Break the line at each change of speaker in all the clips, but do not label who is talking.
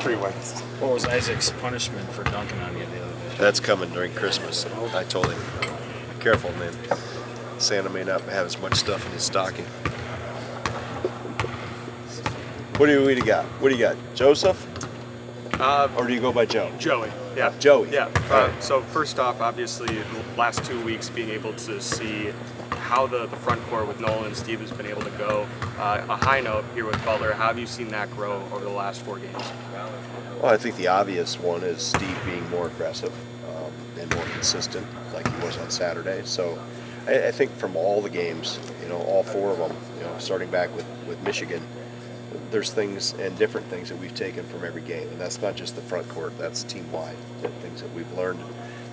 3 wins.
What was Isaac's punishment for dunking on you the other day?
That's coming during Christmas. I told him, careful, man. Santa may not have as much stuff in his stocking. What do we got? What do you got? Joseph? Or do you go by Joe?
Joey. Yeah.
Joey.
Yeah.
All right.
So first off, obviously, the last 2 weeks being able to see how the front court with Nolan and Steve has been able to go. A high note here with Butler. How have you seen that grow over the last 4 games?
Well, I think the obvious one is Steve being more aggressive and more consistent, like he was on Saturday. So I think from all the games, all 4 of them, starting back with Michigan, there's things and different things that we've taken from every game. And that's not just the front court, that's team-wide. Things that we've learned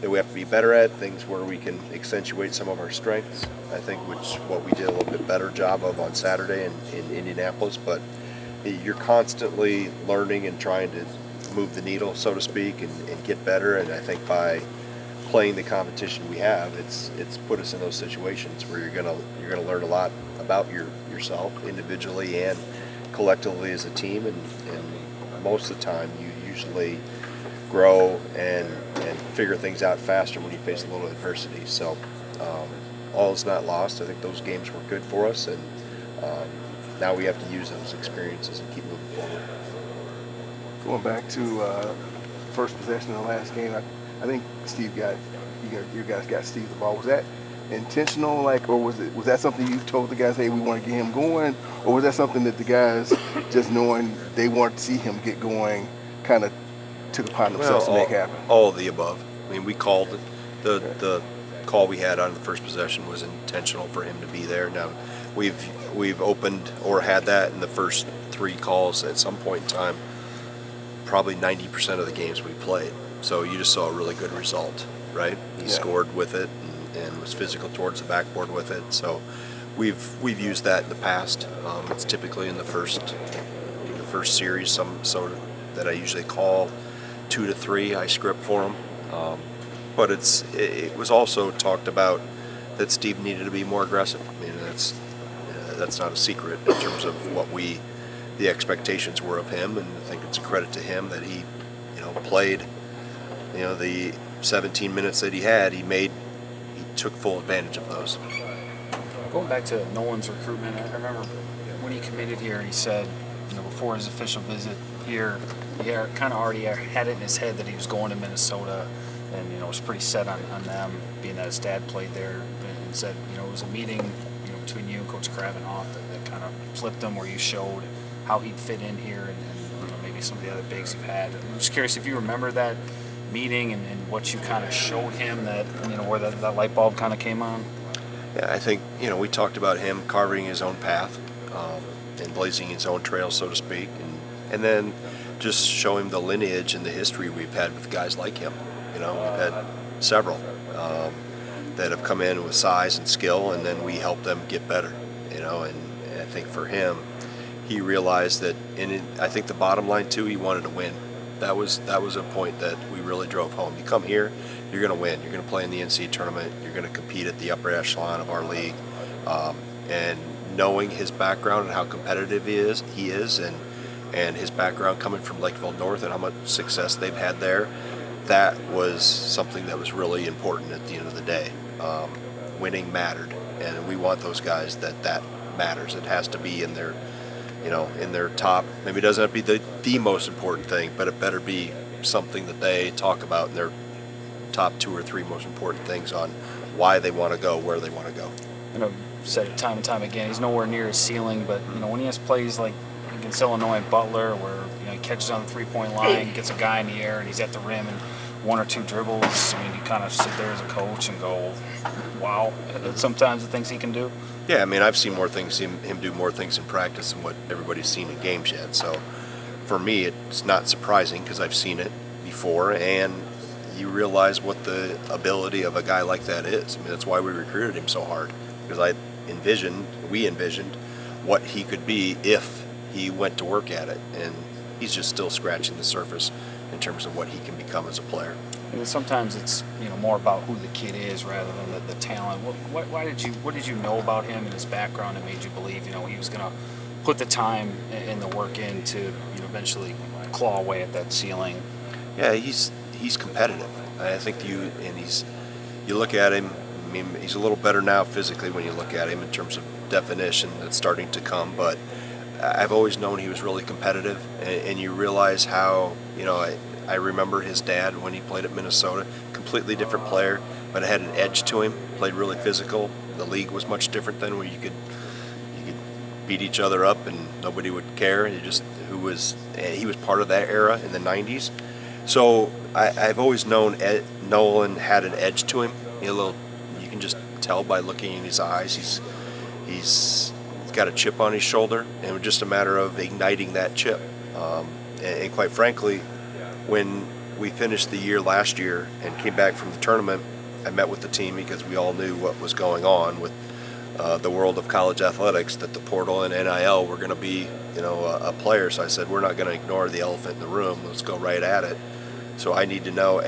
that we have to be better at, things where we can accentuate some of our strengths, I think, which what we did a little bit better job of on Saturday in Indianapolis. But you're constantly learning and trying to move the needle, so to speak, and get better. And I think by playing the competition we have, it's put us in those situations where you're gonna learn a lot about yourself individually and collectively as a team, and most of the time you usually grow and figure things out faster when you face a little adversity. So all is not lost. I think those games were good for us, and now we have to use those experiences and keep moving forward.
Going back to first possession of the last game, I think Steve you guys got Steve the ball. Was that intentional, or was that something you told the guys, hey, we want to get him going, or was that something that the guys, just knowing they wanted to see him get going, kind of took upon themselves to make happen?
All of the above. I mean, we called it. The call we had on the first possession was intentional for him to be there. Now, we've opened or had that in the first 3 calls at some point in time, probably 90% of the games we played. So you just saw a really good result, right? He scored with it and was physical towards the backboard with it. So we've used that in the past. It's typically in the first series, so that I usually call 2 to 3. I script for them. But it was also talked about that Steve needed to be more aggressive. I mean, that's not a secret in terms of what the expectations were of him, and I think it's a credit to him that he played the 17 minutes that he had. He took full advantage of those.
Going back to Nolan's recruitment, I remember when he committed here, he said, before his official visit here, he kind of already had it in his head that he was going to Minnesota, and was pretty set on them, being that his dad played there, and said, it was a meeting between you and Coach Kravinoff that kind of flipped him, where you showed how he'd fit in here, and maybe some of the other bigs you've had. I'm just curious if you remember that meeting and what you kind of showed him, that where that light bulb kind of came on.
Yeah, I think we talked about him carving his own path and blazing his own trail, so to speak, and then just show him the lineage and the history we've had with guys like him. We've had several that have come in with size and skill, and then we help them get better. And I think for him, he realized that, and I think the bottom line too, he wanted to win. That was a point that we really drove home. You come here, you're going to win. You're going to play in the NCAA tournament. You're going to compete at the upper echelon of our league. And knowing his background and how competitive he is, and his background coming from Lakeville North and how much success they've had there, that was something that was really important at the end of the day. Winning mattered, and we want those guys that matters. It has to be in their in their top. Maybe it doesn't have to be the most important thing, but it better be something that they talk about in their top 2 or 3 most important things on why they want to go, where they want to go.
I've said it time and time again, he's nowhere near his ceiling, but when he has plays like against Illinois and Butler, where he catches on the 3-point line, gets a guy in the air, and he's at the rim, and 1 or 2 dribbles, you kind of sit there as a coach and go, wow, sometimes the things he can do.
Yeah, I've seen him do more things in practice than what everybody's seen in games yet. So for me, it's not surprising because I've seen it before, and you realize what the ability of a guy like that is. That's why we recruited him so hard, because we envisioned what he could be if he went to work at it, and he's just still scratching the surface in terms of what he can become as a player.
And sometimes it's more about who the kid is rather than the talent. What did you know about him and his background that made you believe he was going to put the time and the work in to eventually claw away at that ceiling.
Yeah, he's competitive. I think you look at him. I mean, he's a little better now physically when you look at him in terms of definition. That's starting to come, but I've always known he was really competitive, and you realize how, I remember his dad when he played at Minnesota, completely different player, but it had an edge to him, played really physical. The league was much different then, where you could beat each other up and nobody would care. He was part of that era in the 90s. So I've always known Nolan had an edge to him. You can just tell by looking in his eyes. He's got a chip on his shoulder, and it was just a matter of igniting that chip. And quite frankly, when we finished the year last year and came back from the tournament, I met with the team because we all knew what was going on with the world of college athletics, that the portal and NIL were going to be, a player. So I said, we're not going to ignore the elephant in the room. Let's go right at it. So I need to know,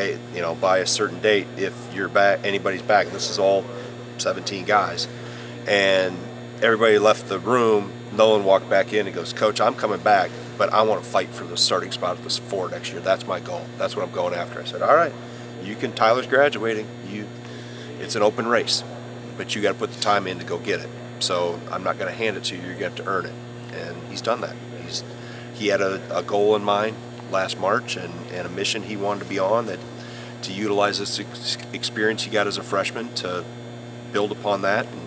by a certain date, if you're back, anybody's back. And this is all 17 guys. And everybody left the room. Nolan walked back in and goes, Coach, I'm coming back, but I want to fight for the starting spot at this 4 next year. That's my goal. That's what I'm going after. I said, all right, Tyler's graduating. It's an open race, but you got to put the time in to go get it. So I'm not going to hand it to you. You're going to have to earn it. And he's done that. He had a goal in mind last March and a mission he wanted to be on, that to utilize this experience he got as a freshman to build upon that and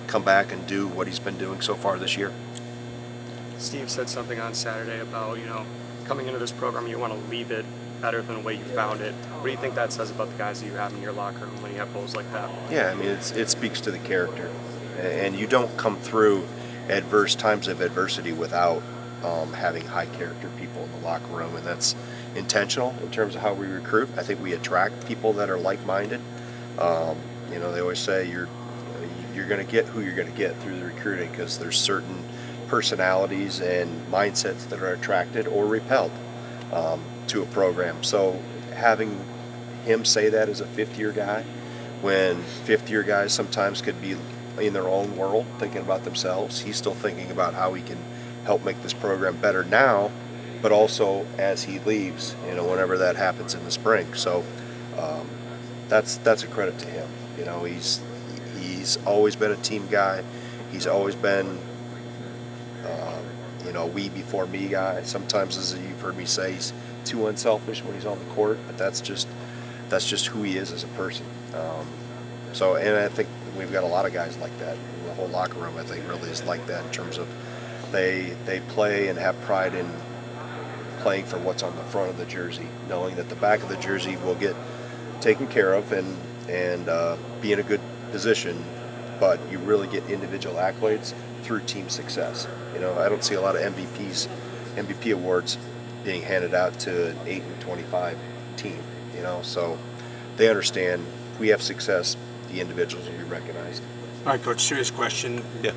come back and do what he's been doing so far this year.
Steve said something on Saturday about, coming into this program, you want to leave it better than the way you found it. What do you think that says about the guys that you have in your locker room when you have goals like that?
Yeah, I mean, it speaks to the character. And you don't come through times of adversity without having high character people in the locker room, and that's intentional in terms of how we recruit. I think we attract people that are like-minded. They always say you're going to get who you're going to get through the recruiting, because there's certain personalities and mindsets that are attracted or repelled to a program. So having him say that as a fifth-year guy, when fifth-year guys sometimes could be in their own world thinking about themselves, he's still thinking about how he can help make this program better now, but also as he leaves, whenever that happens in the spring. So that's a credit to him. He's always been a team guy. He's always been we before me guy. Sometimes, as you've heard me say, he's too unselfish when he's on the court, but that's just who he is as a person. And I think we've got a lot of guys like that. The whole locker room, I think, really is like that in terms of they play and have pride in playing for what's on the front of the jersey, knowing that the back of the jersey will get taken care of and be in a good position, but you really get individual accolades through team success. I don't see a lot of MVP awards being handed out to an 8-25 team. So they understand if we have success, the individuals will be recognized.
All right, Coach, serious question.
Yeah.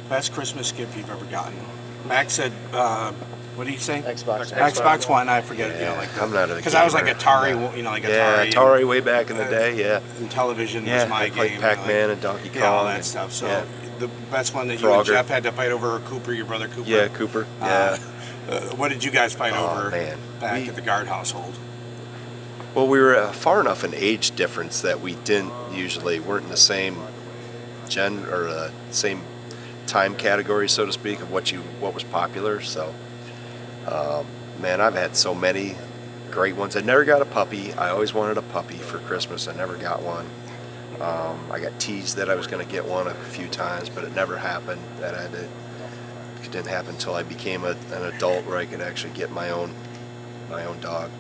Best Christmas gift you've ever gotten? Max said, what did he say?
Xbox
One. I forget.
Yeah, I'm not a
because I was like
gamer.
Atari.
Yeah,
Atari.
Atari way back in the day. Yeah.
And television
Yeah,
was my
I played
game.
Pac-Man and Donkey Kong.
All that
and-
stuff. So
yeah.
the best one that you and
Frogger.
Jeff had to fight over, Cooper, your brother Cooper.
Yeah, Cooper. Yeah.
What did you guys fight over
man.
back at the Gard household?
Well, we were far enough in age difference that we weren't in the same same time category, so to speak, of what was popular. So, I've had so many great ones. I never got a puppy. I always wanted a puppy for Christmas. I never got one. I got teased that I was going to get one a few times, but it never happened. It didn't happen until I became an adult where I could actually get my own dog.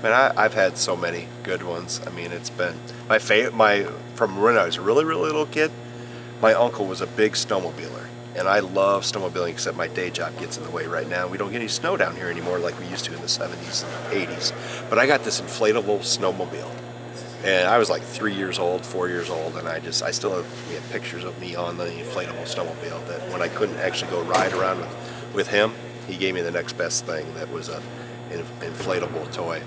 I've had so many good ones. I mean, it's been my favorite. From when I was a really, really little kid, my uncle was a big snowmobiler, and I love snowmobiling, except my day job gets in the way right now. We don't get any snow down here anymore like we used to in the 70s and 80s. But I got this inflatable snowmobile, and I was like 4 years old, and I still have pictures of me on the inflatable snowmobile. That when I couldn't actually go ride around with him, he gave me the next best thing that was an inflatable toy.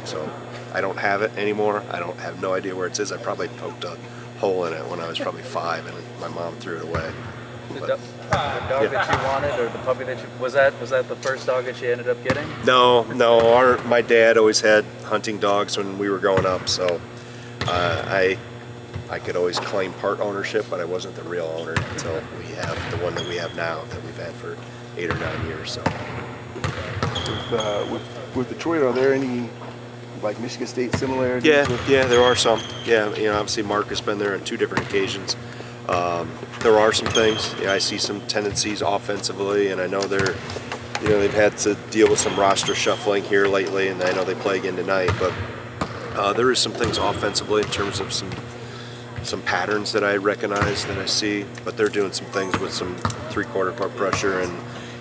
So I don't have it anymore. I have no idea where it is. I probably poked a hole in it when I was probably 5, and my mom threw it away. But
dog that you wanted, or the puppy that you was that the first dog that you ended up getting?
No. My dad always had hunting dogs when we were growing up, so I could always claim part ownership, but I wasn't the real owner until we have the one that we have now that we've had for 8 or 9 years. So.
With Detroit, are there any like Michigan State similarities?
Yeah, there are some. Yeah, obviously Mark has been there on 2 different occasions. There are some things. I see some tendencies offensively, and I know they've had to deal with some roster shuffling here lately, and I know they play again tonight. But there is some things offensively in terms of some patterns that I recognize that I see. But they're doing some things with some 3/4 court pressure and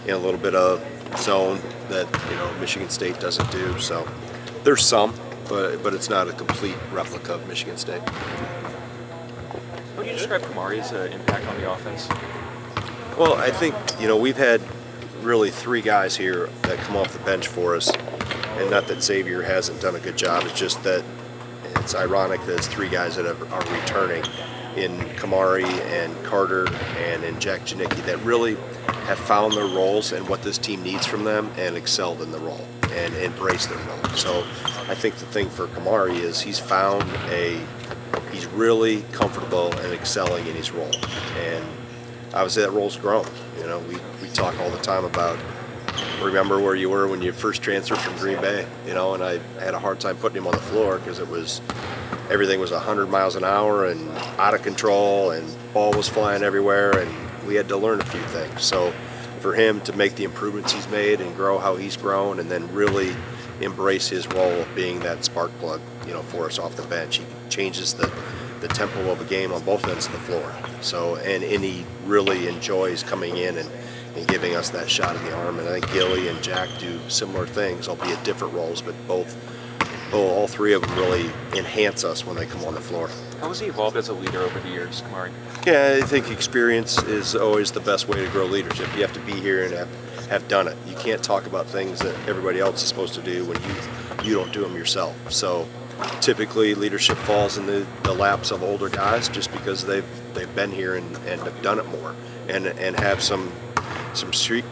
a little bit of zone that Michigan State doesn't do. So there's some, but it's not a complete replica of Michigan State.
How would you describe Kamari's impact on the offense?
Well, I think we've had really 3 guys here that come off the bench for us, and not that Xavier hasn't done a good job. It's just that it's ironic that it's 3 guys that are returning in Kamari and Carter and in Jack Janicki that really have found their roles and what this team needs from them and excelled in the role and embraced their role. So I think the thing for Kamari is he's really comfortable and excelling in his role, and obviously that role's grown. We talk all the time about remember where you were when you first transferred from Green Bay, and I had a hard time putting him on the floor because everything was 100 miles an hour and out of control, and ball was flying everywhere, and we had to learn a few things. So for him to make the improvements he's made and grow how he's grown, and then really embrace his role of being that spark plug, for us off the bench, he changes the tempo of a game on both ends of the floor. So and he really enjoys coming in and giving us that shot in the arm. And I think Gilly and Jack do similar things, albeit different roles, but all 3 of them really enhance us when they come on the floor.
How has he evolved as a leader over the years, Kamari?
Yeah, I think experience is always the best way to grow leadership. You have to be here and have done it. You can't talk about things that everybody else is supposed to do when you don't do them yourself. So typically leadership falls in the laps of older guys just because they've been here and have done it more and have some street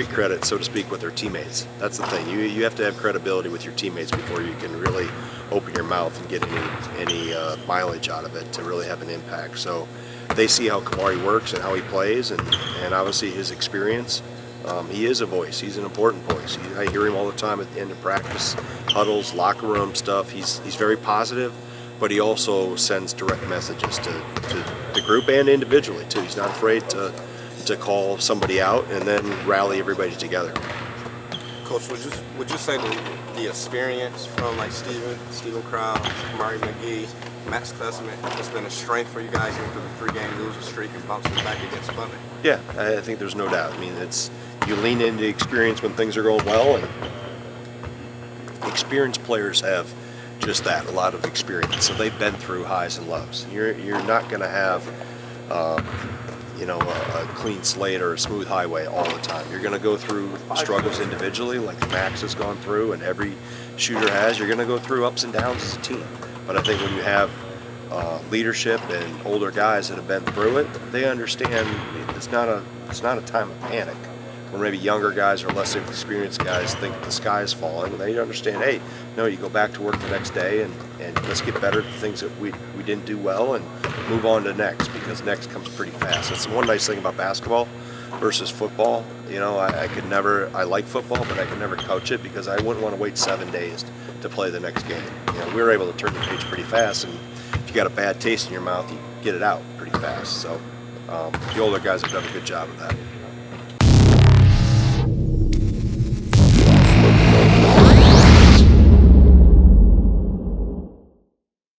credit, so to speak, with their teammates. That's the thing. You have to have credibility with your teammates before you can really open your mouth and get any mileage out of it to really have an impact. So they see how Kamari works and how he plays, and obviously his experience. He is a voice. He's an important voice. I hear him all the time at the end of practice, huddles, locker room stuff. He's very positive, but he also sends direct messages to the group and individually too. He's not afraid to call somebody out and then rally everybody together.
Coach, would you say the experience from like Steven Crowd, Kamari McGee, Max Klessman has been a strength for you guys even through the 3-game losing streak and bouncing back against Butler?
Yeah, I think there's no doubt. I mean, you lean into experience when things are going well, and experienced players have just that, a lot of experience. So they've been through highs and lows. You're not going to have a clean slate or a smooth highway all the time. You're going to go through struggles individually, like Max has gone through, and every shooter has. You're going to go through ups and downs as a team. But I think when you have leadership and older guys that have been through it, they understand it's not a time of panic. Or maybe younger guys or less experienced guys think the sky is falling. They understand, hey, no, you go back to work the next day and let's get better at the things that we didn't do well and move on to next, because next comes pretty fast. That's one nice thing about basketball versus football. I like football, but I could never coach it because I wouldn't want to wait 7 days to play the next game. We were able to turn the page pretty fast, and if you got a bad taste in your mouth, you get it out pretty fast. So the older guys have done a good job of that.